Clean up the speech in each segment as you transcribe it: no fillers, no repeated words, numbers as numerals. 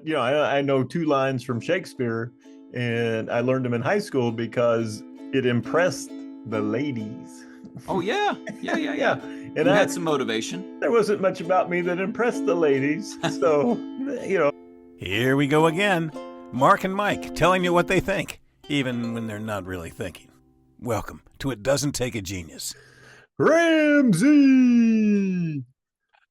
but I know two lines from Shakespeare, and I learned them in high school because it impressed the ladies. Oh yeah, yeah, yeah, Yeah, yeah. and You I had some motivation. there wasn't much about me that impressed the ladies, so Here we go again. Mark and Mike telling you what they think, even when they're not really thinking. Welcome to It Doesn't Take a Genius. Ramsey.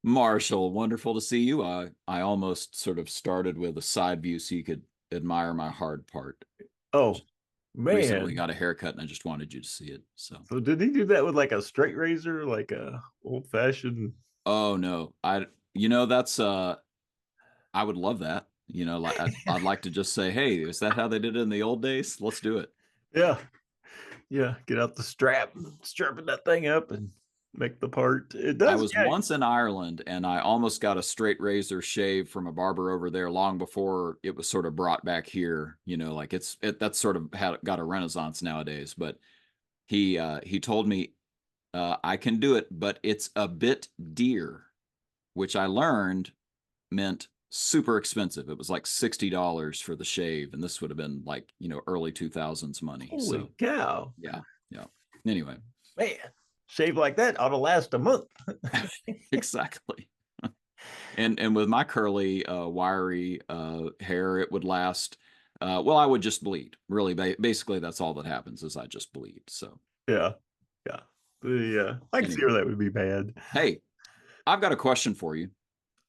Marshall, wonderful to see you. I almost sort of started with a side view so you could admire my hard part. Oh Recently man, got a haircut and I just wanted you to see it. So, so did he do that with like a straight razor, like a old fashioned? oh no, that's I would love that. Like I'd like to just say, hey, is that how they did it in the old days? Let's do it. Yeah, yeah. Get out the strap, strapping that thing up, and make the part. It I does. was Yeah. once in Ireland and I almost got a straight razor shave from a barber over there long before it was sort of brought back here. Like that's sort of got a renaissance nowadays. But he told me I can do it, but it's a bit dear, which I learned meant super expensive. It was like $60 for the shave, and this would have been like early 2000s money. Holy So cow, yeah, yeah. Anyway, man! Shave like that ought to last a month. exactly. And with my curly, wiry hair, it would last. Well, I would just bleed. Really, basically, that's all that happens is I just bleed. So Yeah, yeah. I can see anyway, where that would be bad. hey, I've got a question for you.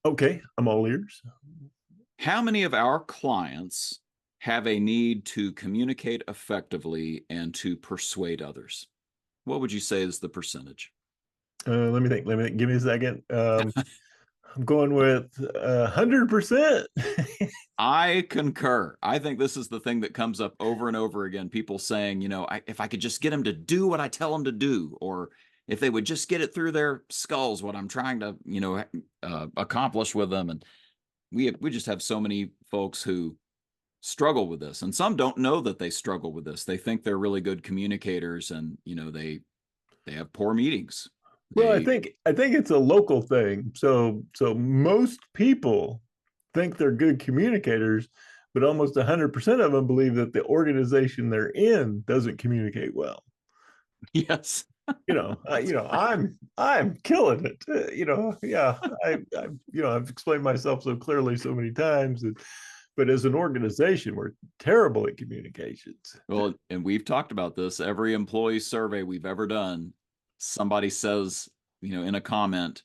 Okay, I'm all ears. How many of our clients have a need to communicate effectively and to persuade others? What would you say is the percentage? Let me think. Let me think. Give me a second. I'm going with 100%. I concur. I think this is the thing that comes up over and over again. People saying, if I could just get them to do what I tell them to do, or if they would just get it through their skulls, what I'm trying to, accomplish with them. And we just have so many folks who struggle with this, and some don't know that they struggle with this. They think they're really good communicators, and they have poor meetings. Well, I think it's a local thing. So most people think they're good communicators, but almost 100% of them believe that the organization they're in doesn't communicate well. Yes. I'm killing it. Yeah, I've explained myself so clearly so many times, but as an organization, we're terrible at communications. Well, and we've talked about this. Every employee survey we've ever done, somebody says, in a comment,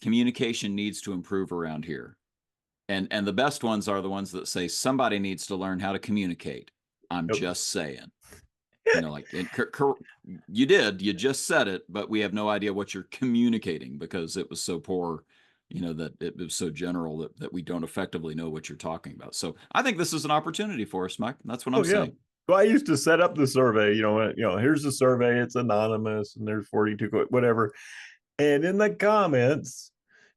communication needs to improve around here. And the best ones are the ones that say somebody needs to learn how to communicate. I'm Yep. just saying. You just said it, but we have no idea what you're communicating because it was so poor, that it was so general that we don't effectively know what you're talking about. So I think this is an opportunity for us, Mike. That's what I'm Yeah. saying. Well, I used to set up the survey. Here's the survey. It's anonymous, and there's 42, whatever. And in the comments,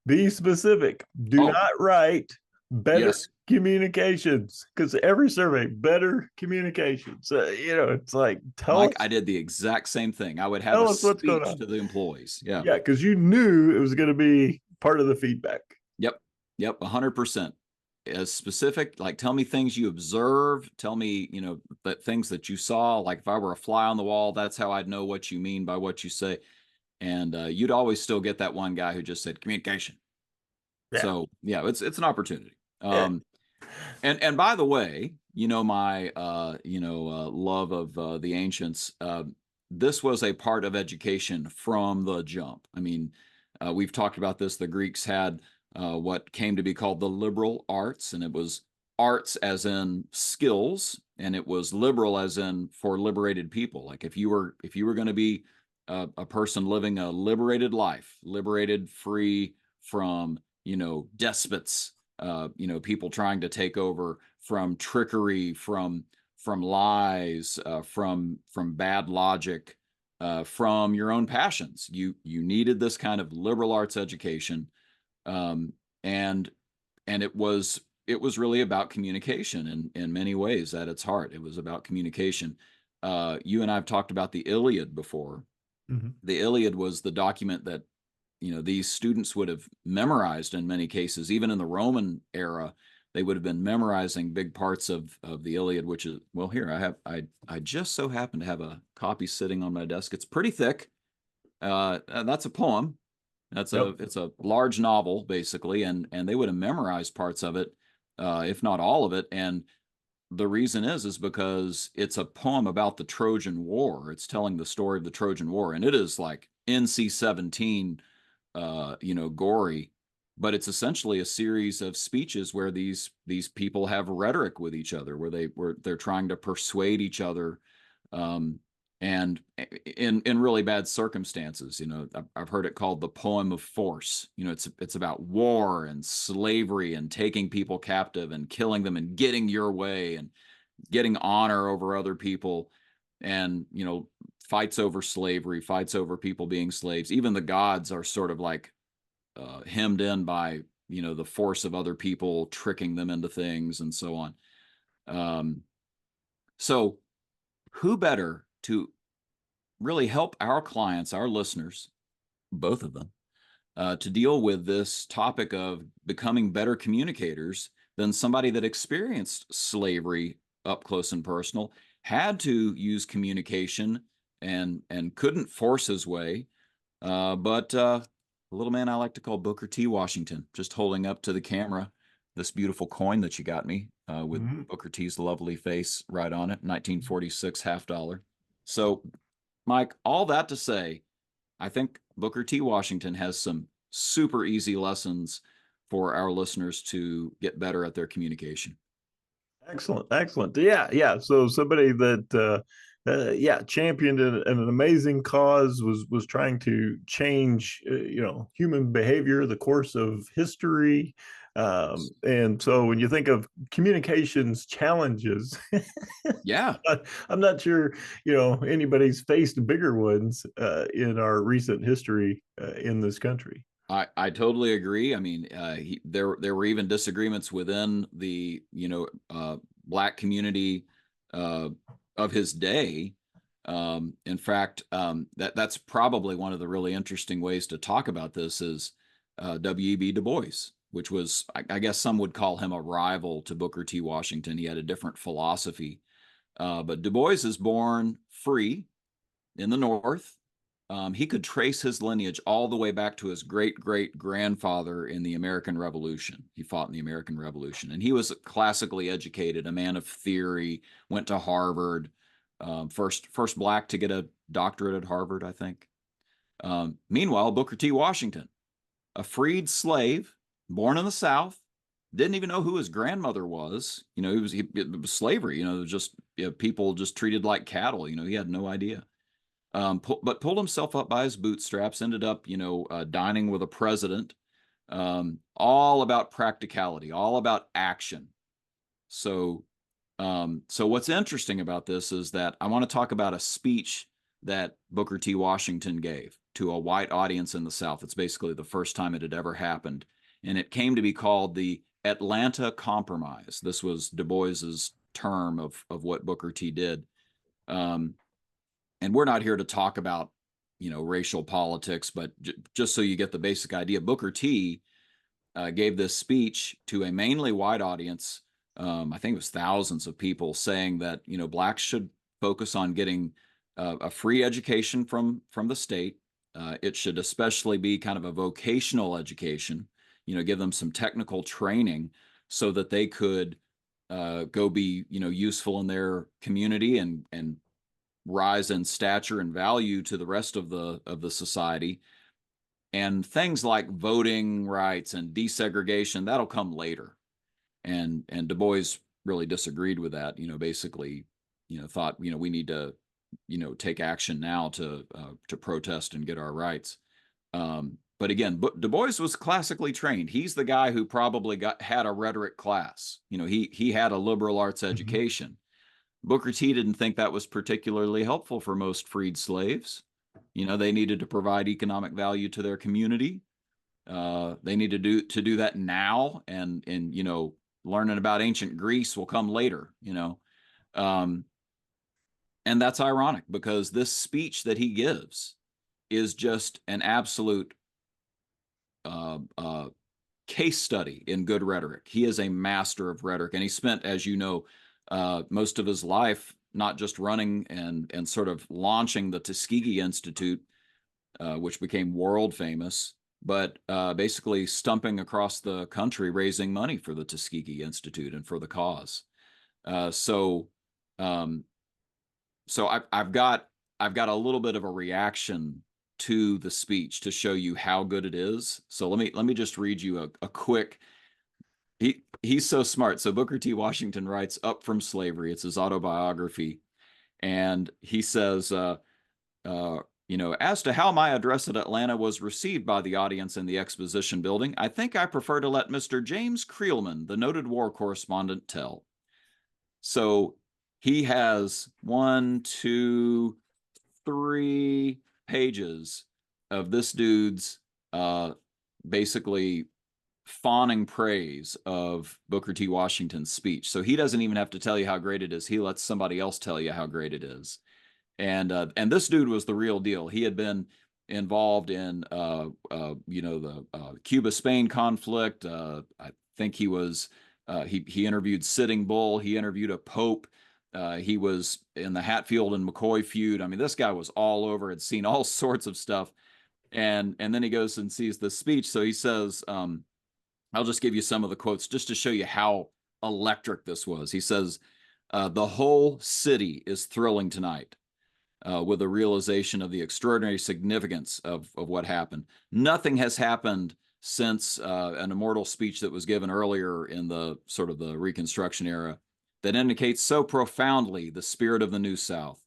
be specific. Do Oh, not write better yes. communications, because every survey, better communications. It's like Mike, I did the exact same thing. I would have tell a us what's going speech on. to the employees. Yeah. Yeah, because you knew it was going to be part of the feedback. Yep. 100%. As specific, like tell me things you observe. Tell me, that things that you saw. Like if I were a fly on the wall, that's how I'd know what you mean by what you say. And you'd always still get that one guy who just said communication. Yeah. So yeah, it's an opportunity. Yeah. And by the way, my love of the ancients. This was a part of education from the jump. I mean, we've talked about this. The Greeks had what came to be called the liberal arts, and it was arts as in skills, and it was liberal as in for liberated people. Like if you were going to be a person living a liberated life, liberated, free from despots, people trying to take over, from trickery, from lies, from bad logic, from your own passions. You needed this kind of liberal arts education, and it was really about communication in many ways. At its heart, it was about communication. You and I have talked about the Iliad before. Mm-hmm. The Iliad was the document that these students would have memorized in many cases. Even in the Roman era, they would have been memorizing big parts of the Iliad, which is, well, here I just so happen to have a copy sitting on my desk. It's pretty thick. That's a poem. It's a large novel basically, and they would have memorized parts of it, if not all of it. And the reason is because it's a poem about the Trojan War. It's telling the story of the Trojan War, and it is like NC-17, gory, but it's essentially a series of speeches where these people have rhetoric with each other, where they're trying to persuade each other, and in really bad circumstances. I've heard it called the poem of force. It's about war and slavery and taking people captive and killing them and getting your way and getting honor over other people, and fights over slavery, fights over people being slaves. Even the gods are sort of like hemmed in by the force of other people tricking them into things and so on. So who better to really help our clients, our listeners, both of them, to deal with this topic of becoming better communicators than somebody that experienced slavery up close and personal, had to use communication and couldn't force his way. But a little man I like to call Booker T. Washington, just holding up to the camera this beautiful coin that you got me, with Booker T's lovely face right on it, 1946 $50. So, Mike, all that to say, I think Booker T. Washington has some super easy lessons for our listeners to get better at their communication. Excellent. Yeah. So somebody that championed an amazing cause, was trying to change human behavior, the course of history. And so when you think of communications challenges, yeah, I'm not sure anybody's faced bigger ones in our recent history in this country. I totally agree. I mean, there were even disagreements within the Black community of his day. In fact, that's probably one of the really interesting ways to talk about this is W.E.B. Du Bois, which was, I guess some would call him a rival to Booker T. Washington. He had a different philosophy. But Du Bois is born free in the North. He could trace his lineage all the way back to his great-great-grandfather in the American Revolution. He fought in the American Revolution, and he was classically educated, a man of theory, went to Harvard, first Black to get a doctorate at Harvard, I think. Meanwhile, Booker T. Washington, a freed slave, born in the South, didn't even know who his grandmother was. It was slavery. Just people just treated like cattle. He had no idea. But pulled himself up by his bootstraps, ended up, dining with a president, all about practicality, all about action. So what's interesting about this is that I want to talk about a speech that Booker T. Washington gave to a white audience in the South. It's basically the first time it had ever happened. And it came to be called the Atlanta Compromise. This was Du Bois's term of what Booker T. did. And we're not here to talk about, racial politics, but just so you get the basic idea, Booker T. Gave this speech to a mainly white audience. I think it was thousands of people, saying that, Blacks should focus on getting a free education from the state. It should especially be kind of a vocational education, give them some technical training so that they could go be, useful in their community and rise in stature and value to the rest of the society. And things like voting rights and desegregation, that'll come later. And Du Bois really disagreed with that. Basically, thought we need to take action now to protest and get our rights. But again, Du Bois was classically trained. He's the guy who probably had a rhetoric class. He had a liberal arts education. Booker T didn't think that was particularly helpful for most freed slaves. They needed to provide economic value to their community. They needed to do that now, and learning about ancient Greece will come later. And that's ironic because this speech that he gives is just an absolute case study in good rhetoric. He is a master of rhetoric, and he spent, as you know, most of his life not just running and sort of launching the Tuskegee Institute, which became world famous, but basically stumping across the country raising money for the Tuskegee Institute and for the cause. So I've got a little bit of a reaction to the speech to show you how good it is. So let me just read you a quick. He's so smart. So Booker T. Washington writes Up from Slavery. It's his autobiography, and he says, as to how my address at Atlanta was received by the audience in the exposition building, I think I prefer to let Mr. James Creelman, the noted war correspondent, tell. So he has 1, 2, 3 pages of this dude's basically fawning praise of Booker T. Washington's speech. So he doesn't even have to tell you how great it is. He lets somebody else tell you how great it is. And this dude was the real deal. He had been involved in the Cuba-Spain conflict. I think he was he interviewed Sitting Bull. He interviewed a pope. He was in the Hatfield and McCoy feud. I mean, this guy was all over. Had seen all sorts of stuff. And then he goes and sees this speech. So he says, I'll just give you some of the quotes just to show you how electric this was. He says, the whole city is thrilling tonight. With a realization of the extraordinary significance of what happened. Nothing has happened since an immortal speech that was given earlier in the sort of the Reconstruction era that indicates so profoundly the spirit of the New South.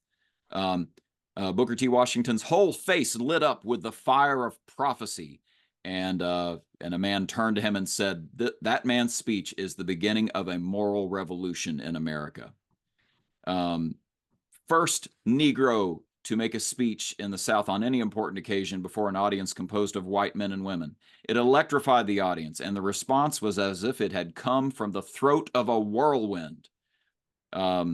Booker T. Washington's whole face lit up with the fire of prophecy, and a man turned to him and said, that man's speech is the beginning of a moral revolution in America. First Negro to make a speech in the South on any important occasion before an audience composed of white men and women. It electrified the audience, and the response was as if it had come from the throat of a whirlwind. A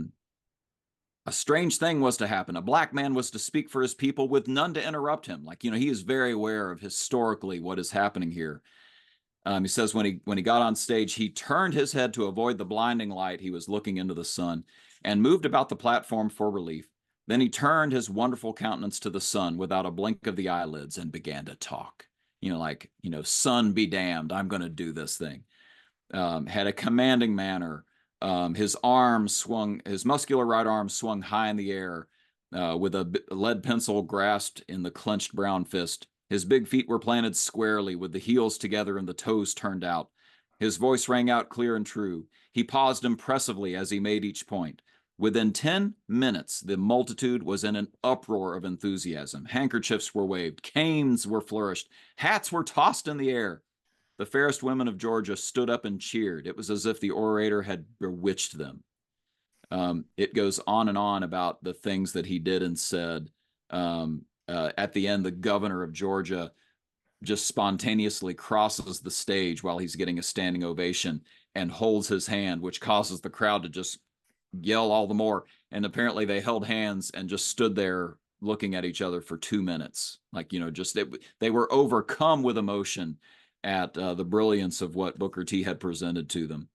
strange thing was to happen. A black man was to speak for his people with none to interrupt him. He is very aware of historically what is happening here. He says when he got on stage, he turned his head to avoid the blinding light. He was looking into the sun and moved about the platform for relief. Then he turned his wonderful countenance to the sun without a blink of the eyelids and began to talk. Sun be damned, I'm going to do this thing. Had a commanding manner. His muscular right arm swung high in the air with a lead pencil grasped in the clenched brown fist. His big feet were planted squarely with the heels together and the toes turned out. His voice rang out clear and true. He paused impressively as he made each point. Within 10 minutes, the multitude was in an uproar of enthusiasm. Handkerchiefs were waved, canes were flourished, hats were tossed in the air. The fairest women of Georgia stood up and cheered. It was as if the orator had bewitched them. It goes on and on about the things that he did and said. At the end, the governor of Georgia just spontaneously crosses the stage while he's getting a standing ovation and holds his hand, which causes the crowd to just yell all the more. And apparently they held hands and just stood there looking at each other for 2 minutes. They were overcome with emotion at the brilliance of what Booker T had presented to them.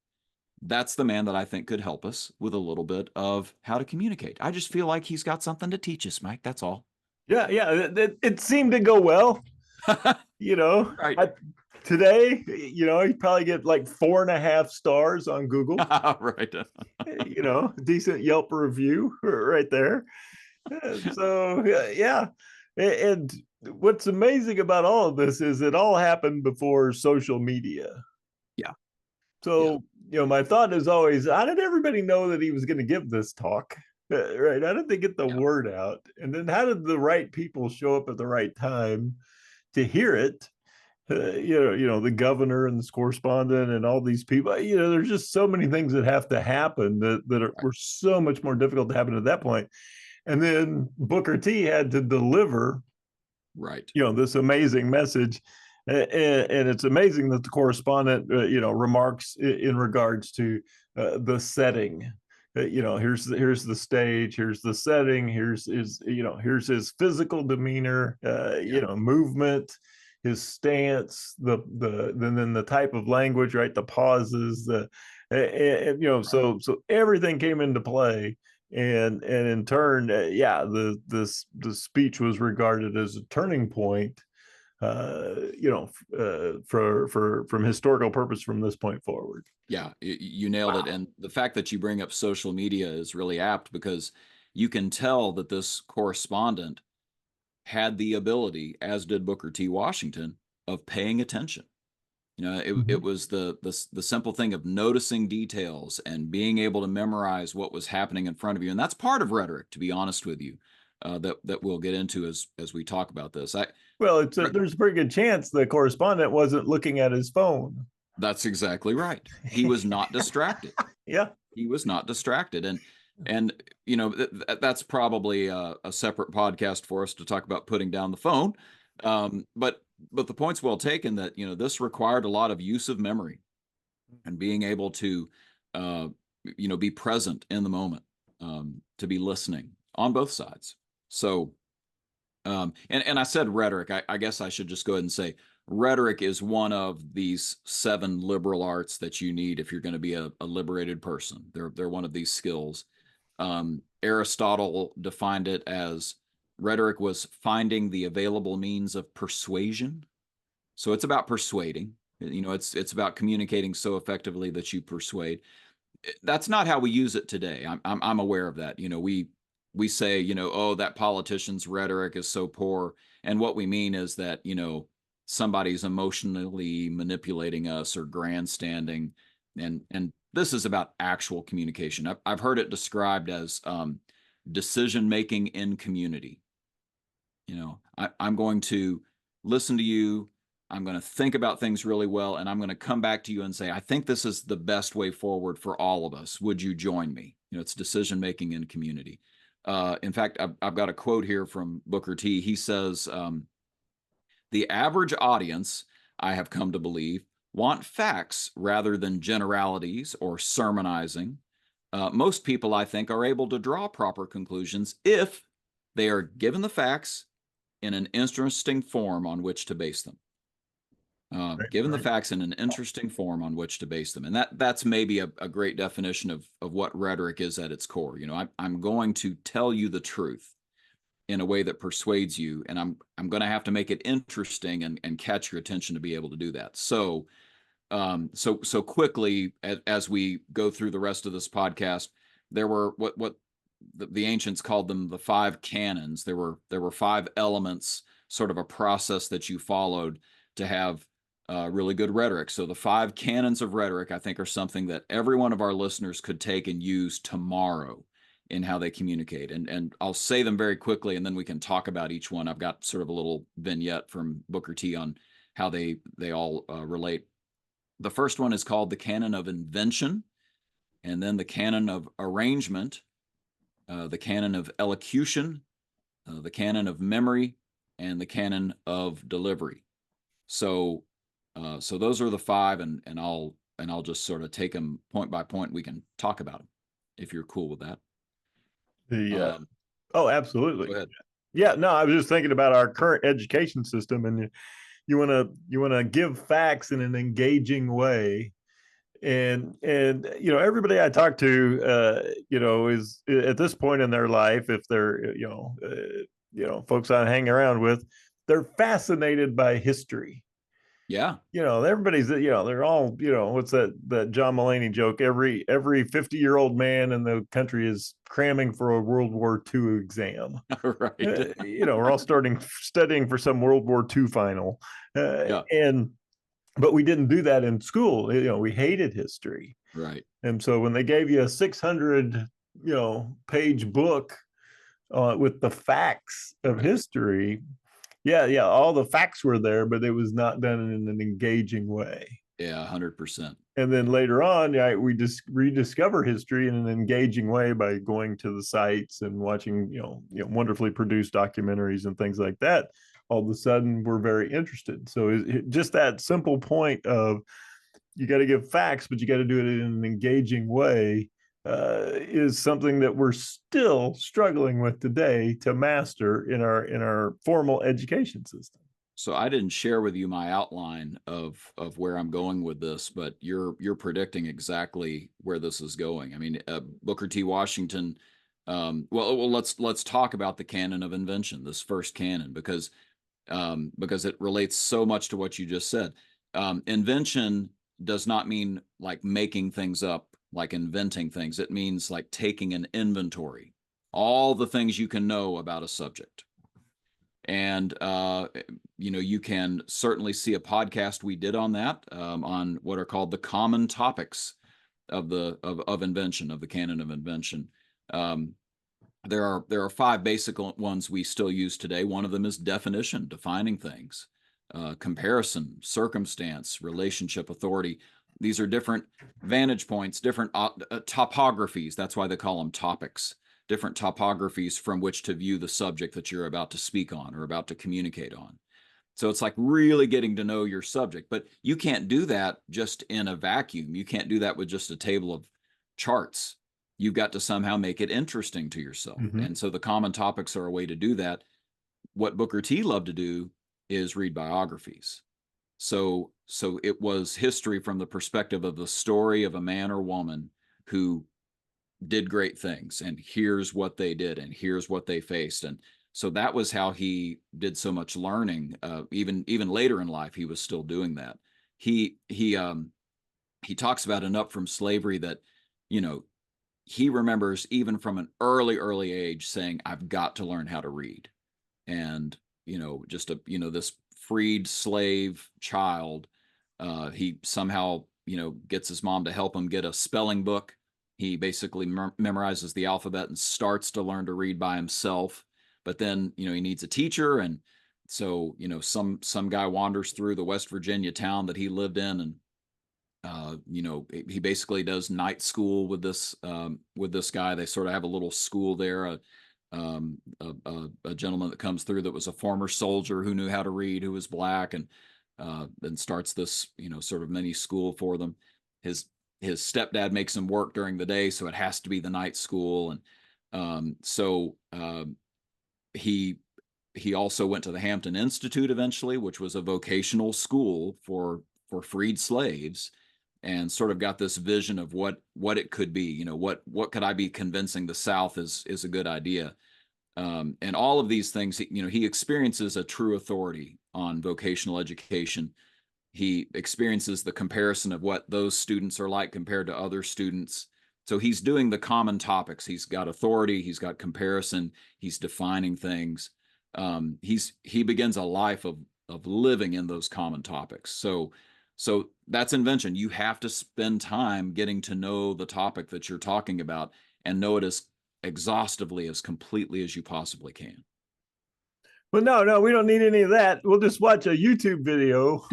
That's the man that I think could help us with a little bit of how to communicate. I just feel like he's got something to teach us, Mike. That's all. Yeah. It seemed to go well. Right. Today, you probably get like 4.5 stars on Google. Right. Decent Yelp review right there. So, yeah. And what's amazing about all of this is it all happened before social media. Yeah. So, my thought is always, how did everybody know that he was going to give this talk? Right. How did they get the word out? And then how did the right people show up at the right time to hear it? The governor and this correspondent and all these people, there's just so many things that have to happen were so much more difficult to happen at that point. And then Booker T had to deliver, this amazing message. And it's amazing that the correspondent, remarks in regards to the setting. Here's the stage, here's the setting, here's his physical demeanor, movement. his stance, then the type of language, right? The pauses, so everything came into play, and in turn, the speech was regarded as a turning point, from historical purpose from this point forward. Yeah, you nailed it. And the fact that you bring up social media is really apt, because you can tell that this correspondent had the ability, as did Booker T. Washington, of paying attention. It was the simple thing of noticing details and being able to memorize what was happening in front of you. And that's part of rhetoric, to be honest with you, that we'll get into as we talk about this. There's a pretty good chance the correspondent wasn't looking at his phone. That's exactly right. He was not distracted. Yeah. He was not distracted. And that's probably a separate podcast for us to talk about putting down the phone. But the point's well taken that, this required a lot of use of memory and being able to, be present in the moment, to be listening on both sides. So, and I said rhetoric. I guess I should just go ahead and say rhetoric is one of these 7 liberal arts that you need if you're going to be a liberated person. They're one of these skills. Aristotle defined it as rhetoric was finding the available means of persuasion. So it's about persuading. It's about communicating so effectively that you persuade. That's not how we use it today. I'm aware of that. We say, oh, that politician's rhetoric is so poor. And what we mean is that, somebody's emotionally manipulating us or grandstanding. And this is about actual communication. I've heard it described as decision-making in community. I'm going to listen to you. I'm going to think about things really well, and I'm going to come back to you and say, I think this is the best way forward for all of us. Would you join me? It's decision-making in community. In fact, I've got a quote here from Booker T. He says, the average audience, I have come to believe, want facts rather than generalities or sermonizing. Most people, I think, are able to draw proper conclusions if they are given the facts in an interesting form on which to base them. Given the facts in an interesting form on which to base them. And that's maybe a great definition of what rhetoric is at its core. I'm going to tell you the truth in a way that persuades you, and I'm going to have to make it interesting and catch your attention to be able to do that. So quickly, as we go through the rest of this podcast, there were what the ancients called them the 5 canons. There were 5 elements, sort of a process that you followed to have really good rhetoric. So the 5 canons of rhetoric, I think, are something that every one of our listeners could take and use tomorrow in how they communicate. And I'll say them very quickly, and then we can talk about each one. I've got sort of a little vignette from Booker T on how they all relate. The first one is called the canon of invention, and then the canon of arrangement, the canon of elocution, the canon of memory, and the canon of delivery. So those are the 5, and I'll just sort of take them point by point. We can talk about them if you're cool with that. Oh, absolutely. Go ahead. Yeah, no, I was just thinking about our current education system, and you want to give facts in an engaging way, and everybody I talk to, is at this point in their life, if they're folks I hang around with, they're fascinated by history. Yeah. Everybody's, they're all, what's that John Mulaney joke? Every 50-year-old man in the country is cramming for a World War II exam. Right. We're all studying for some World War II final. Yeah. But we didn't do that in school. We hated history. Right. And so when they gave you a 600, page book with the facts of history, yeah, all the facts were there, but it was not done in an engaging way. Yeah, 100%. And then later on, we just rediscover history in an engaging way by going to the sites and watching, wonderfully produced documentaries and things like that. All of a sudden, we're very interested. So just that simple point of you got to give facts, but you got to do it in an engaging way is something that we're still struggling with today to master in our formal education system. So I didn't share with you my outline of where I'm going with this, but you're predicting exactly where this is going. I mean, Booker T. Washington. Well, let's talk about the canon of invention, this first canon, because it relates so much to what you just said. Invention does not mean like making things up, like inventing things. It means like taking an inventory, all the things you can know about a subject. And, you can certainly see a podcast we did on that, on what are called the common topics of invention, of the canon of invention. There are 5 basic ones we still use today. One of them is definition, defining things, comparison, circumstance, relationship, authority. These are different vantage points, different topographies. That's why they call them topics. Different topographies from which to view the subject that you're about to speak on or about to communicate on. So it's like really getting to know your subject, but you can't do that just in a vacuum. You can't do that with just a table of charts. You've got to somehow make it interesting to yourself. Mhm. And so the common topics are a way to do that. What Booker T loved to do is read biographies. So it was history from the perspective of the story of a man or woman who did great things, and here's what they did, and here's what they faced. And so that was how he did so much learning. Even later in life, he was still doing that. He talks about an Up from Slavery that, he remembers even from an early age saying, I've got to learn how to read. And, this freed slave child, he somehow, gets his mom to help him get a spelling book. He basically memorizes the alphabet and starts to learn to read by himself. But then, he needs a teacher. And so, some guy wanders through the West Virginia town that he lived in, and he basically does night school with this guy. They sort of have a little school there. A gentleman that comes through that was a former soldier who knew how to read, who was black, and then starts this sort of mini school for them. His stepdad makes him work during the day, so it has to be the night school. And he also went to the Hampton Institute eventually, which was a vocational school for freed slaves, and sort of got this vision of what it could be. What could I be convincing the South is a good idea. And all of these things, he experiences a true authority on vocational education. He experiences the comparison of what those students are like compared to other students. So he's doing the common topics. He's got authority. He's got comparison. He's defining things. He begins a life of living in those common topics. So that's invention. You have to spend time getting to know the topic that you're talking about and know it as exhaustively, as completely as you possibly can. Well, no, we don't need any of that. We'll just watch a YouTube video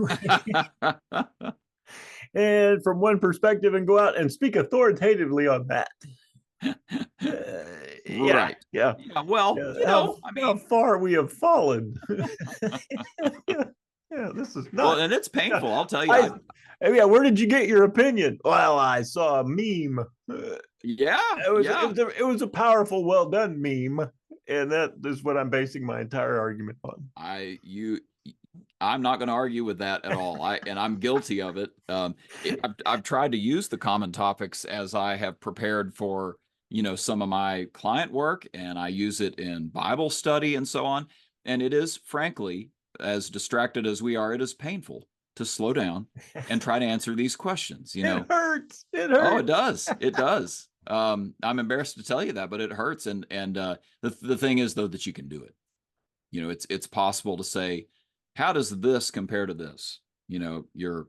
and from one perspective and go out and speak authoritatively on that. Right. Yeah. Well, how far we have fallen. Yeah, this is not. Well, and it's painful. I'll tell you. Where did you get your opinion? Well, I saw a meme. It was a powerful, well done meme, and that is what I'm basing my entire argument on. I'm not going to argue with that at all. I'm guilty of it. I've tried to use the common topics as I have prepared for some of my client work, and I use it in Bible study and so on. And it is, frankly, as distracted as we are, it is painful to slow down and try to answer these questions. It hurts. It hurts. Oh, it does. It does. I'm embarrassed to tell you that, but it hurts. And the thing is, though, that you can do it. It's possible to say, how does this compare to this? You're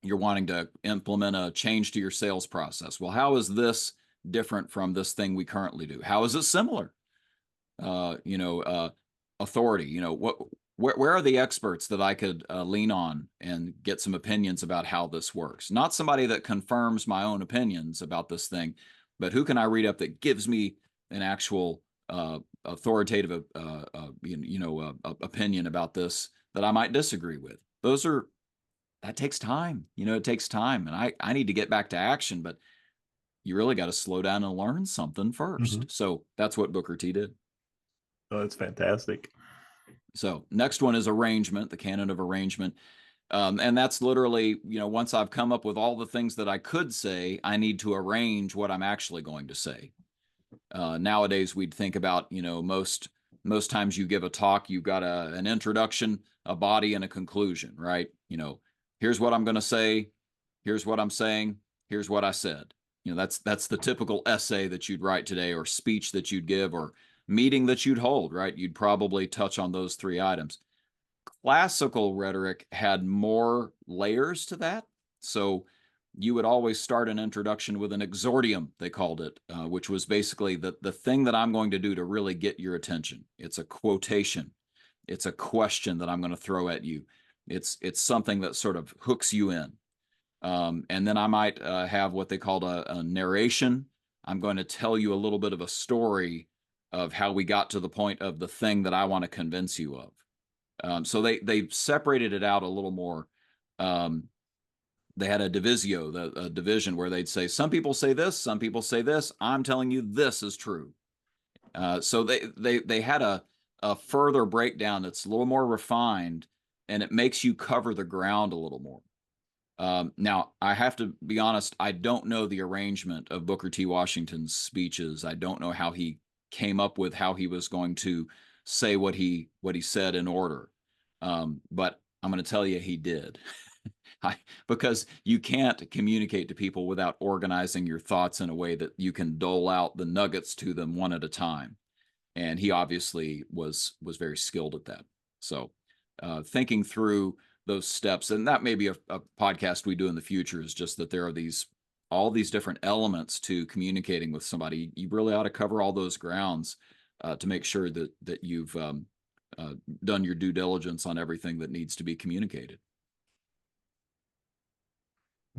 wanting to implement a change to your sales process. Well, how is this different from this thing we currently do? How is it similar? Authority. Where are the experts that I could lean on and get some opinions about how this works? Not somebody that confirms my own opinions about this thing, but who can I read up that gives me an actual authoritative, opinion about this that I might disagree with? That takes time. It takes time, and I need to get back to action, but you really got to slow down and learn something first. Mm-hmm. So that's what Booker T did. Oh, that's fantastic. So next one is arrangement, the canon of arrangement. And that's literally, once I've come up with all the things that I could say, I need to arrange what I'm actually going to say. Nowadays, we'd think about, most times you give a talk, you've got an introduction, a body, and a conclusion, right? Here's what I'm going to say. Here's what I'm saying. Here's what I said. That's the typical essay that you'd write today, or speech that you'd give, or meeting that you'd hold, right? You'd probably touch on those three items. Classical rhetoric had more layers to that. So you would always start an introduction with an exordium, they called it, which was basically the thing that I'm going to do to really get your attention. It's a quotation. It's a question that I'm going to throw at you. It's something that sort of hooks you in. And then I might have what they called a narration. I'm going to tell you a little bit of a story of how we got to the point of the thing that I want to convince you of. So they separated it out a little more. They had a divisio, a division, where they'd say, some people say this, some people say this. I'm telling you this is true. So they had a further breakdown that's a little more refined, and it makes you cover the ground a little more. Now, I have to be honest, I don't know the arrangement of Booker T. Washington's speeches. I don't know how he came up with how he was going to say what he said in order. But I'm going to tell you he did. Because you can't communicate to people without organizing your thoughts in a way that you can dole out the nuggets to them one at a time. And he obviously was very skilled at that. So thinking through those steps, and that may be a podcast we do in the future, is just that there are all these different elements to communicating with somebody. You really ought to cover all those grounds to make sure that you've done your due diligence on everything that needs to be communicated.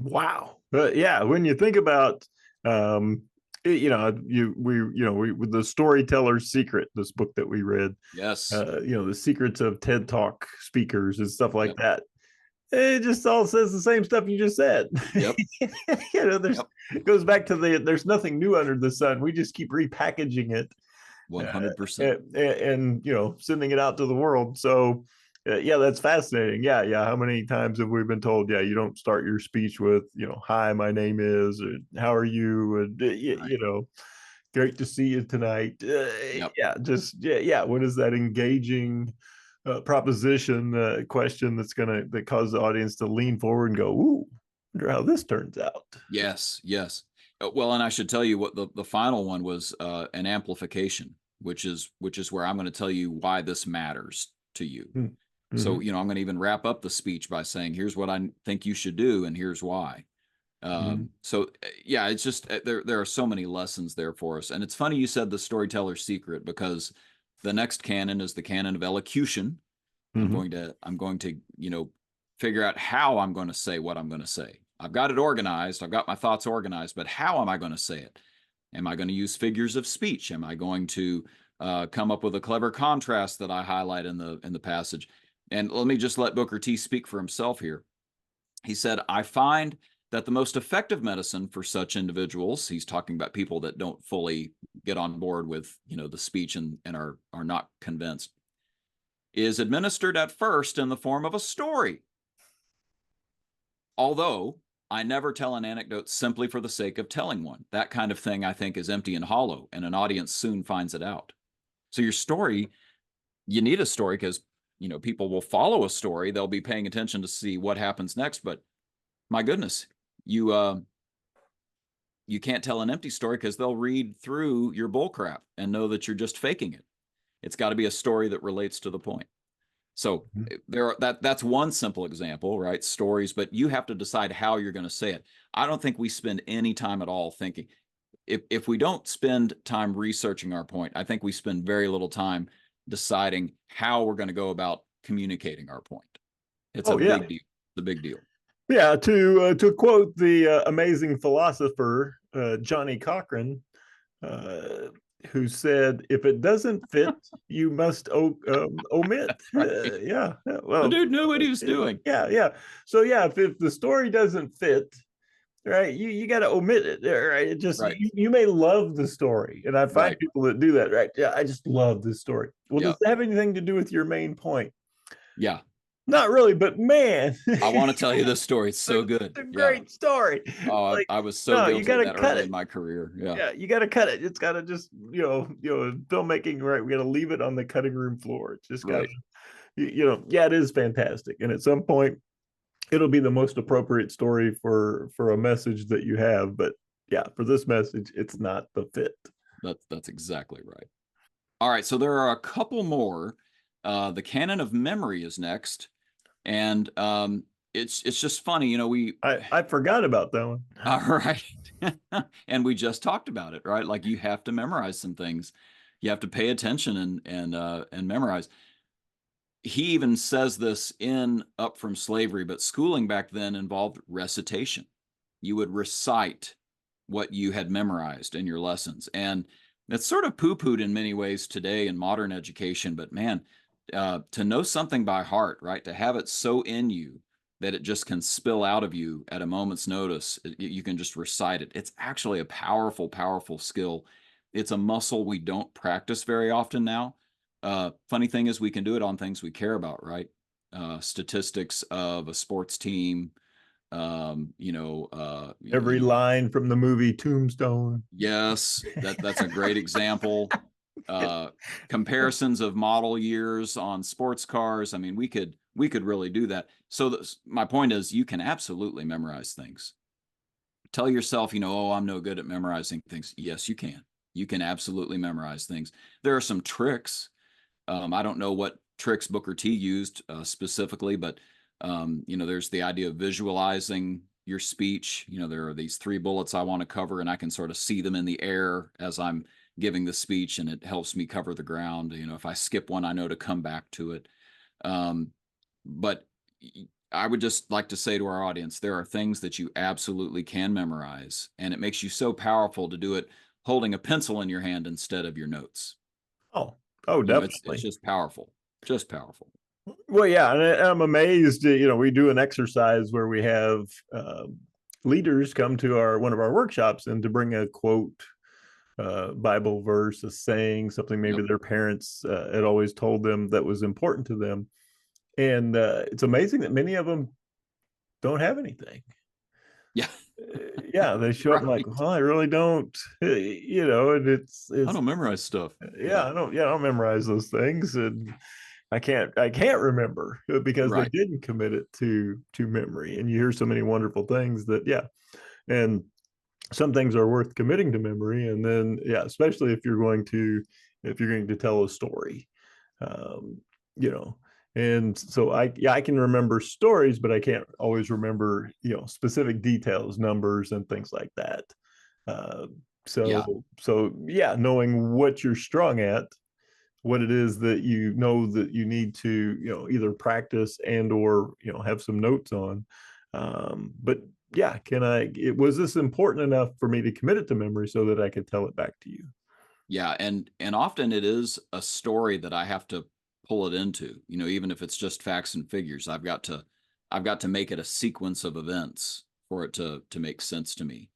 Wow. But yeah, when you think about, with the Storyteller's Secret, this book that we read, Yes. The secrets of TED Talk speakers and stuff like Yep. that. It just all says the same stuff you just said. Yep. It goes back to there's nothing new under the sun. We just keep repackaging it 100%. and sending it out to the world. So that's fascinating. Yeah. How many times have we been told, you don't start your speech with, hi, my name is, or how are you? And, Right. Great to see you tonight. Yep. What is that engaging proposition question that cause the audience to lean forward and go, ooh, wonder how this turns out. Yes. Well, and I should tell you what the final one was, an amplification, which is where I'm going to tell you why this matters to you. Mm-hmm. So, I'm going to even wrap up the speech by saying, here's what I think you should do, and here's why. So yeah, it's just, there are so many lessons there for us. And it's funny you said the Storyteller's Secret, because the next canon is the canon of elocution. Mm-hmm. I'm going to, figure out how I'm going to say what I'm going to say. I've got it organized. I've got my thoughts organized, but how am I going to say it? Am I going to use figures of speech? Am I going to come up with a clever contrast that I highlight in the passage? And let me just let Booker T speak for himself here. He said, I find that the most effective medicine for such individuals, he's talking about people that don't fully get on board with, the speech and are not convinced, is administered at first in the form of a story. Although I never tell an anecdote simply for the sake of telling one. That kind of thing, I think, is empty and hollow, and an audience soon finds it out. So your story, you need a story because, people will follow a story. They'll be paying attention to see what happens next. But my goodness, you can't tell an empty story because they'll read through your bullcrap and know that you're just faking it. It's got to be a story that relates to the point. So that's one simple example, right? Stories, but you have to decide how you're going to say it. I don't think we spend any time at all thinking. If we don't spend time researching our point, I think we spend very little time deciding how we're going to go about communicating our point. It's big deal. It's a big deal. Yeah, to quote the amazing philosopher Johnny Cochran, who said, "If it doesn't fit, you must omit." Right. Well, the dude knew what he was doing. Yeah. So if the story doesn't fit, right? You got to omit it, right? It just Right. you may love the story, and I find Right. people that do that, right? Yeah, I just love this story. Well, does Yeah. it have anything to do with your main point? Yeah. Not really, but man, I want to tell you this story. It's so it's good. a Yeah. great story. Oh, Like, I was so no, you guilty got of to that cut early it. in my career. Yeah. Yeah, you got to cut it. It's got to just, filmmaking, right? We got to leave it on the cutting room floor. It's just got to, Right. yeah, it is fantastic. And at some point, it'll be the most appropriate story for a message that you have. But yeah, for this message, it's not the fit. That's exactly right. All right. So there are a couple more. The canon of memory is next. And it's just funny, we I forgot about that one. all right. And we just talked about it, right? Like you have to memorize some things. You have to pay attention and memorize. He even says this in Up from Slavery, but schooling back then involved recitation. You would recite what you had memorized in your lessons. And it's sort of poo-pooed in many ways today in modern education, but man, to know something by heart, right? To have it so in you that it just can spill out of you at a moment's notice. You can just recite it. It's actually a powerful, powerful skill. It's a muscle we don't practice very often now. Funny thing is, we can do it on things we care about, right? Statistics of a sports team, Every line from the movie Tombstone. yes, that's a great example. Comparisons of model years on sports cars. I mean, we could really do that. So my point is, you can absolutely memorize things. Tell yourself, oh, I'm no good at memorizing things. Yes, you can. You can absolutely memorize things. There are some tricks. I don't know what tricks Booker T used specifically, but there's the idea of visualizing your speech. There are these 3 bullets I want to cover, and I can sort of see them in the air as I'm giving the speech, and it helps me cover the ground. If I skip one, I know to come back to it. But I would just like to say to our audience, there are things that you absolutely can memorize, and it makes you so powerful to do it holding a pencil in your hand instead of your notes. Oh, It's definitely. just powerful, just powerful. Well, yeah, and I'm amazed. We do an exercise where we have leaders come to our one of our workshops and to bring a quote, Bible verse, a saying, something maybe Yep. their parents had always told them that was important to them, and it's amazing that many of them don't have anything. Yeah. Yeah, they show up and like, Right. well, I really don't, and I it's don't memorize stuff. yeah, I don't memorize those things, and I can't remember because they Right. didn't commit it to memory. And you hear so many wonderful things that, yeah, and some things are worth committing to memory. And then, yeah, especially if you're going to tell a story, um, you know. And so I can remember stories, but I can't always remember specific details, numbers, and things like that. Uh, Yeah. so yeah, knowing what you're strong at, what it is that that you need to either practice and or have some notes on. But yeah, was this important enough for me to commit it to memory so that I could tell it back to you? Yeah. And often it is a story that I have to pull it into, even if it's just facts and figures. I've got to make it a sequence of events for it to make sense to me.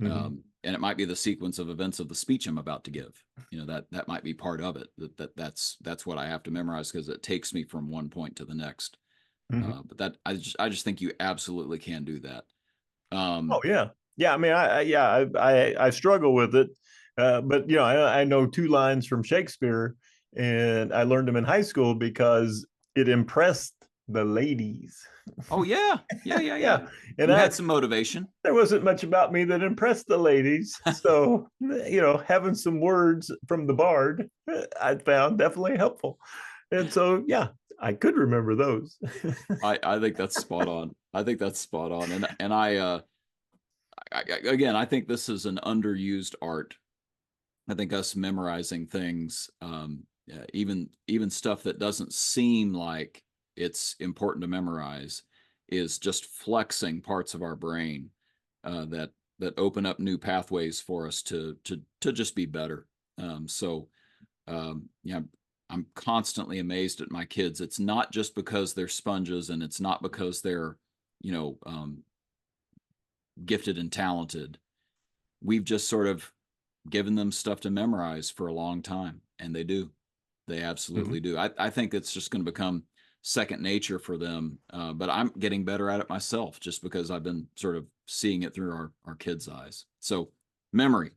Mm-hmm. And it might be the sequence of events of the speech I'm about to give. That might be part of it. That's what I have to memorize, because it takes me from one point to the next. Mm-hmm. But that I just think you absolutely can do that. Oh yeah, yeah. I mean, I struggle with it, but I know 2 lines from Shakespeare, and I learned them in high school because it impressed the ladies. Oh yeah, yeah, yeah, yeah. Yeah, and You had some motivation. there wasn't much about me that impressed the ladies, so having some words from the bard, I found definitely helpful, and so yeah, I could remember those. I think that's spot on. I think that's spot on. And again, I think this is an underused art. I think us memorizing things, even stuff that doesn't seem like it's important to memorize, is just flexing parts of our brain that open up new pathways for us to just be better. Yeah, I'm constantly amazed at my kids. It's not just because they're sponges, and it's not because they're, you know, um, gifted and talented. We've just sort of given them stuff to memorize for a long time, and they do. They absolutely do. I think it's just going to become second nature for them. But I'm getting better at it myself just because I've been sort of seeing it through our kids' eyes. So memory,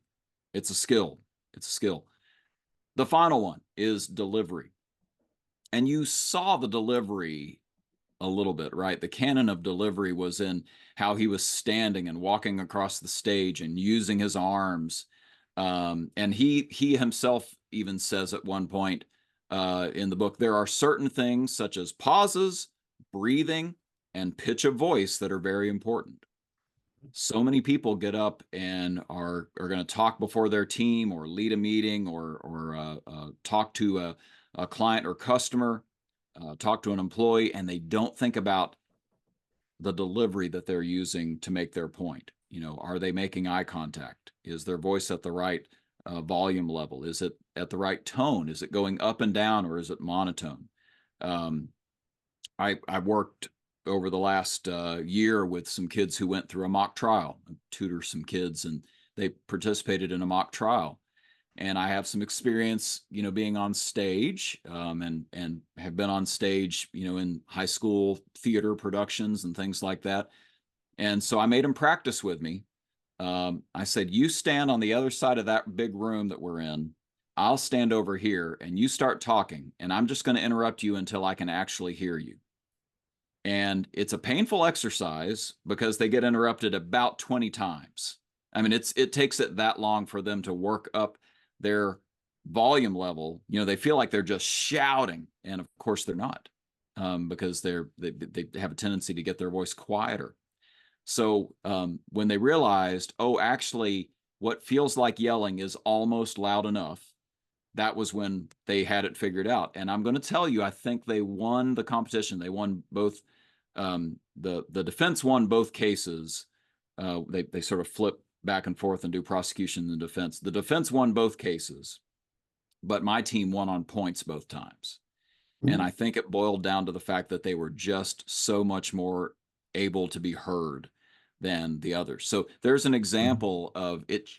it's a skill. It's a skill. The final one is delivery. And you saw the delivery a little bit, right? The canon of delivery was in how he was standing and walking across the stage and using his arms. And he himself even says at one point in the book, there are certain things such as pauses, breathing, and pitch of voice that are very important. So many people get up and are going to talk before their team or lead a meeting or talk to a client or customer, talk to an employee, and they don't think about the delivery that they're using to make their point. You know, are they making eye contact? Is their voice at the right volume level? Is it at the right tone? Is it going up and down, or is it monotone? I worked over the last year with some kids who went through a mock trial. I tutor some kids, and they participated in a mock trial. And I have some experience, you know, being on stage, and have been on stage, you know, in high school theater productions and things like that. And so I made them practice with me. I said, you stand on the other side of that big room that we're in. I'll stand over here and you start talking, and I'm just going to interrupt you until I can actually hear you. And it's a painful exercise because they get interrupted about 20 times. I mean, it takes it that long for them to work up their volume level. You know, they feel like they're just shouting, and of course they're not, because they have a tendency to get their voice quieter. So when they realized, oh, actually, what feels like yelling is almost loud enough, that was when they had it figured out. And I'm going to tell you, I think they won the competition. They won both. The defense won both cases. They sort of flip back and forth and do prosecution and defense. The defense won both cases, but my team won on points both times. And I think it boiled down to the fact that they were just so much more able to be heard than the others. So there's an example of it.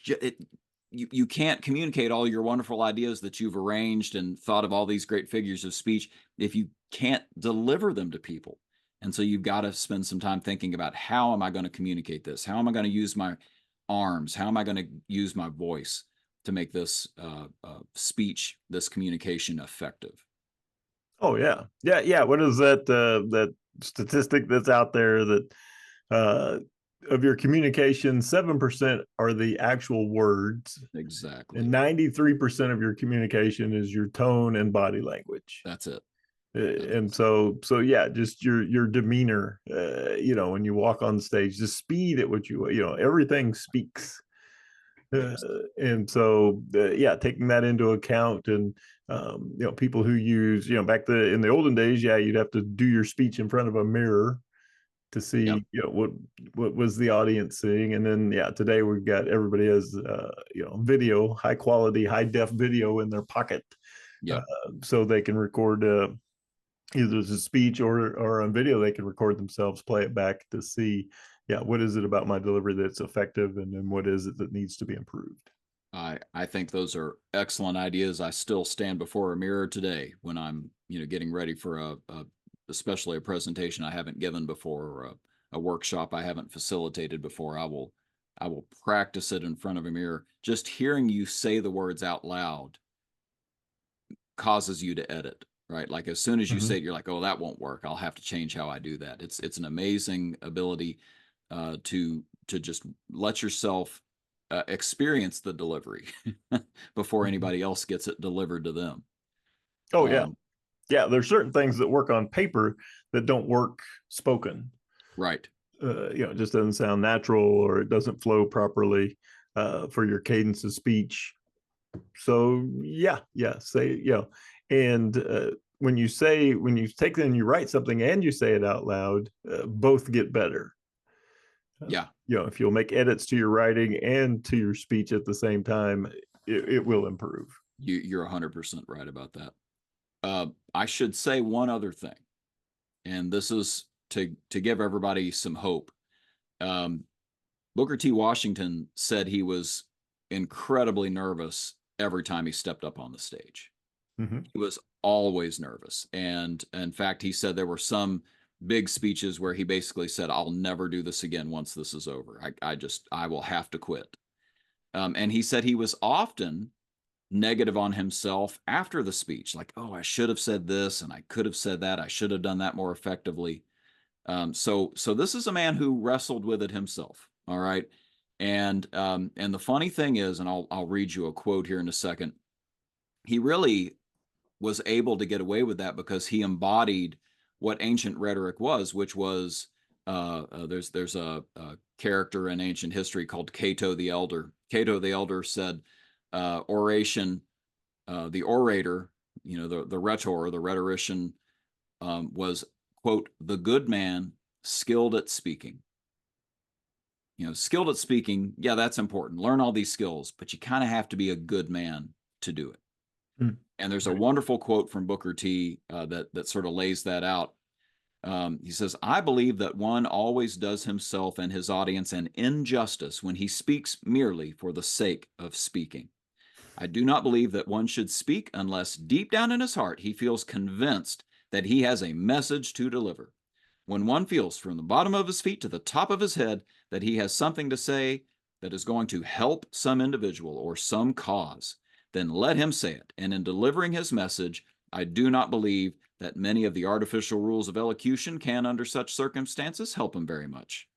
You can't communicate all your wonderful ideas that you've arranged and thought of all these great figures of speech if you can't deliver them to people. And so you've got to spend some time thinking about, how am I going to communicate this? How am I going to use my arms? How am I going to use my voice to make this speech, this communication effective? Oh yeah, yeah. What is that statistic that's out there that of your communication, 7% are the actual words, Exactly. and 93% of your communication is your tone and body language. That's it. And so yeah, just your demeanor, you know, when you walk on stage, the speed at which you know, everything speaks. And so yeah, taking that into account. And you know, people who use, you know, back in the olden days, yeah, you'd have to do your speech in front of a mirror to see, you know, what was the audience seeing. And then yeah, today we've got, everybody has you know, video, high quality, high def video in their pocket, so they can record either as a speech or on video. They can record themselves, play it back to see, yeah, what is it about my delivery that's effective, and then what is it that needs to be improved. I think those are excellent ideas. I still stand before a mirror today when I'm, you know, getting ready for especially a presentation I haven't given before, or a workshop I haven't facilitated before. I will practice it in front of a mirror. Just hearing you say the words out loud causes you to edit, right? Like as soon as you say it, you're like, oh, that won't work. I'll have to change how I do that. It's an amazing ability to just let yourself experience the delivery before anybody else gets it delivered to them. Oh yeah. Yeah, there's certain things that work on paper that don't work spoken. Right. You know, it just doesn't sound natural, or it doesn't flow properly for your cadence of speech. So yeah, say, you know, and when you take and you write something and you say it out loud, both get better. Yeah. You know, if you'll make edits to your writing and to your speech at the same time, it will improve. You're 100% right about that. I should say one other thing, and this is to give everybody some hope. Booker T. Washington said he was incredibly nervous every time he stepped up on the stage. Mm-hmm. He was always nervous. And in fact, he said there were some big speeches where he basically said, I'll never do this again once this is over. I will have to quit. And he said he was often negative on himself after the speech, like, oh, I should have said this and I could have said that. I should have done that more effectively. So this is a man who wrestled with it himself. All right. And the funny thing is, and I'll read you a quote here in a second. He really was able to get away with that because he embodied what ancient rhetoric was, which was there's a character in ancient history called Cato the Elder. Cato the Elder said oration, the orator, the rhetor, the rhetorician, was, quote, the good man skilled at speaking. Skilled at speaking, yeah, that's important. Learn all these skills, but you kind of have to be a good man to do it. Mm. And there's a wonderful quote from Booker T that sort of lays that out. He says, I believe that one always does himself and his audience an injustice when he speaks merely for the sake of speaking. I do not believe that one should speak unless deep down in his heart he feels convinced that he has a message to deliver. When one feels from the bottom of his feet to the top of his head that he has something to say that is going to help some individual or some cause, then let him say it. And in delivering his message, I do not believe that many of the artificial rules of elocution can, under such circumstances, help him very much.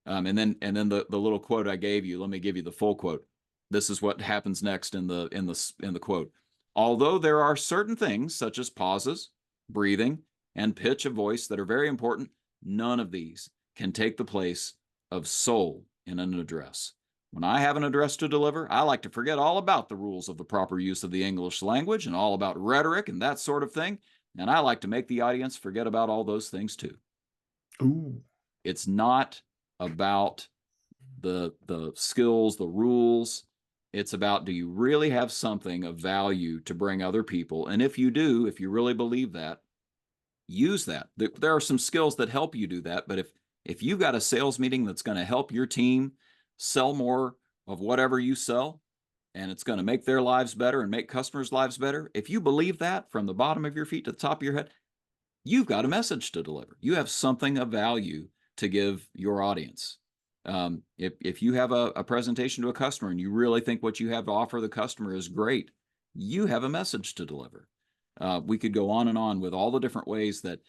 And then the little quote I gave you, let me give you the full quote. This is what happens next in the quote. Although there are certain things such as pauses, breathing, and pitch of voice that are very important, none of these can take the place of soul in an address. When I have an address to deliver, I like to forget all about the rules of the proper use of the English language and all about rhetoric and that sort of thing. And I like to make the audience forget about all those things too. Ooh. It's not about the skills, the rules. It's about, do you really have something of value to bring other people? And if you do, if you really believe that, use that. There are some skills that help you do that. But if you've got a sales meeting that's going to help your team sell more of whatever you sell, and it's going to make their lives better and make customers' lives better, if you believe that from the bottom of your feet to the top of your head, you've got a message to deliver. You have something of value to give your audience. If you have a presentation to a customer and you really think what you have to offer the customer is great, you have a message to deliver. We could go on and on with all the different ways that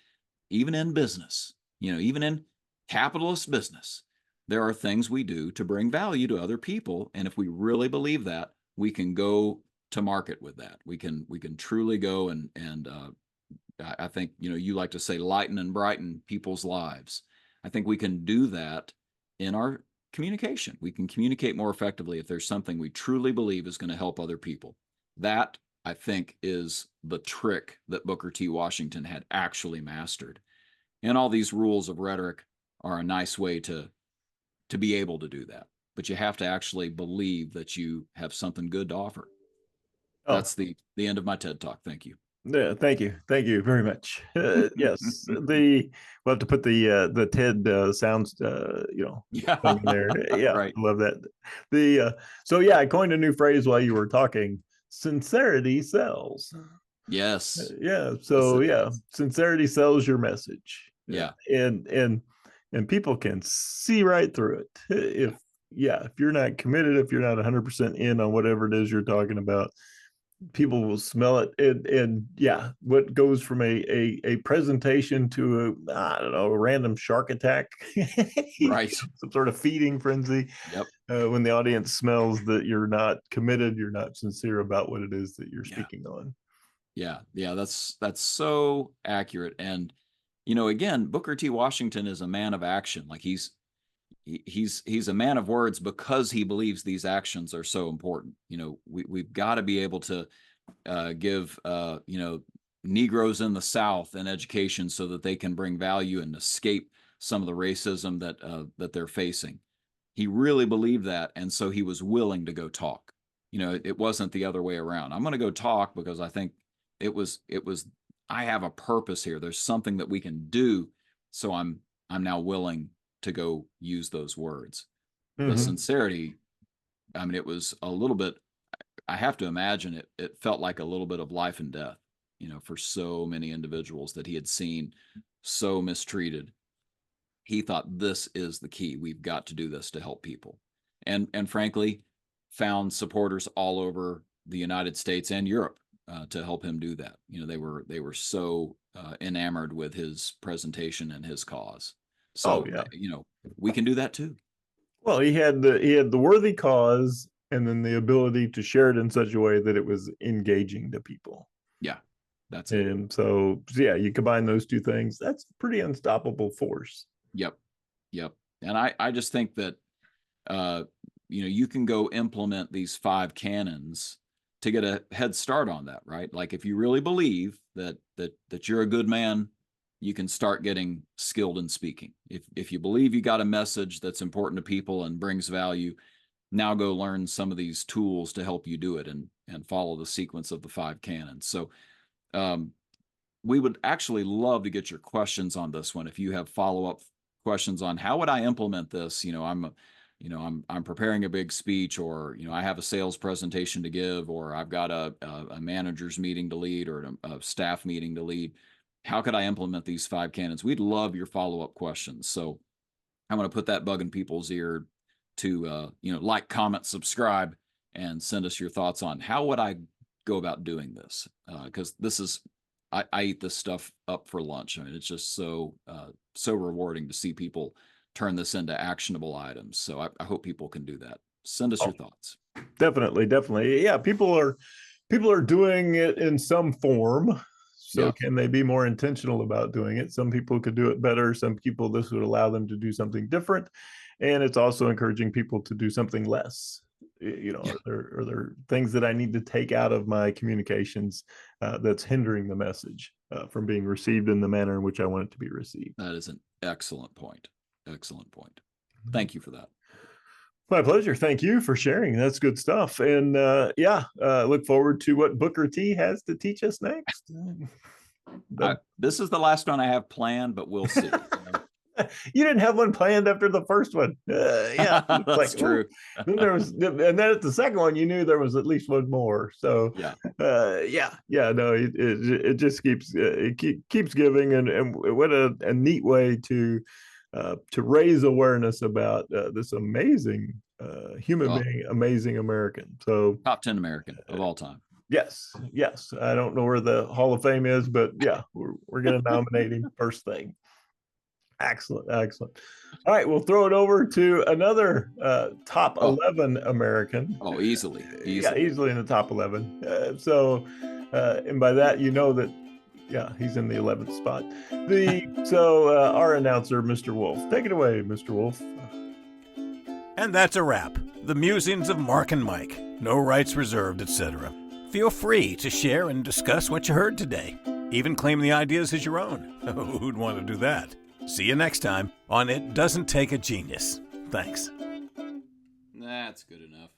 even in business, even in capitalist business, there are things we do to bring value to other people. And if we really believe that, we can go to market with that. We can truly go and I think, you like to say lighten and brighten people's lives. I think we can do that in our communication. We can communicate more effectively if there's something we truly believe is going to help other people. That, I think, is the trick that Booker T. Washington had actually mastered. And all these rules of rhetoric are a nice way to be able to do that. But you have to actually believe that you have something good to offer. Oh. That's the end of my TED Talk. Thank you. Yeah, thank you very much. Yes, we'll have to put the TED sounds, yeah, thing in there. Yeah, right. Love that. I coined a new phrase while you were talking. Sincerity sells. Yes. Yeah. So sincerity sells your message. Yeah. And people can see right through it. If you're not committed, if you're not 100% in on whatever it is you're talking about, people will smell it. And what goes from a presentation to a random shark attack, right? Some sort of feeding frenzy. Yep. When the audience smells that you're not committed, you're not sincere about what it is that you're speaking on. Yeah, that's so accurate. And again, Booker T. Washington is a man of action. Like he's a man of words because he believes these actions are so important. We've got to be able to give Negroes in the South an education so that they can bring value and escape some of the racism that they're facing. He really believed that, and so he was willing to go talk. It wasn't the other way around. I'm going to go talk because I think it was I have a purpose here. There's something that we can do, so I'm now willing to go use those words. the sincerity, I mean, it was a little bit, I have to imagine it felt like a little bit of life and death, for so many individuals that he had seen so mistreated. He thought, this is the key. We've got to do this to help people. And frankly, found supporters all over the United States and Europe to help him do that. They were so enamored with his presentation and his cause. So, we can do that too. Well, he had the worthy cause, and then the ability to share it in such a way that it was engaging to people. Yeah, that's it. And so, yeah, you combine those two things, that's a pretty unstoppable force. Yep. And I just think that, you can go implement these 5 canons to get a head start on that, right? Like if you really believe that you're a good man, you can start getting skilled in speaking. If you believe you got a message that's important to people and brings value, now go learn some of these tools to help you do it and follow the sequence of the 5 canons. So we would actually love to get your questions on this one. If you have follow-up questions on how would I implement this, I'm preparing a big speech, or I have a sales presentation to give, or I've got a manager's meeting to lead, or a staff meeting to lead. How could I implement these 5 canons? We'd love your follow-up questions. So I'm going to put that bug in people's ear to like, comment, subscribe, and send us your thoughts on how would I go about doing this, because this is I eat this stuff up for lunch. I mean, it's just so rewarding to see people turn this into actionable items. So I hope people can do that. Send us your thoughts. Definitely. Yeah, people are doing it in some form. So can they be more intentional about doing it? Some people could do it better. Some people, this would allow them to do something different. And it's also encouraging people to do something less. Are there things that I need to take out of my communications that's hindering the message from being received in the manner in which I want it to be received? That is an excellent point. Excellent point. Thank you for that. My pleasure. Thank you for sharing. That's good stuff. And look forward to what Booker T has to teach us next. This is the last one I have planned, but we'll see. You didn't have one planned after the first one. That's like, true. Then and then at the second one, you knew there was at least one more. So it just keeps giving, and what a neat way to raise awareness about this amazing human being, amazing American. So top 10 American of all time. Yes. I don't know where the Hall of Fame is, but yeah, we're going to nominate him first thing. Excellent. All right, we'll throw it over to another top 11 American. Oh, easily. Yeah, easily in the top 11. And by that, that, he's in the 11th spot. Our announcer, Mr. Wolf. Take it away, Mr. Wolf. And that's a wrap. The musings of Mark and Mike. No rights reserved, etc. Feel free to share and discuss what you heard today. Even claim the ideas as your own. Who'd want to do that? See you next time on It Doesn't Take a Genius. Thanks. That's good enough.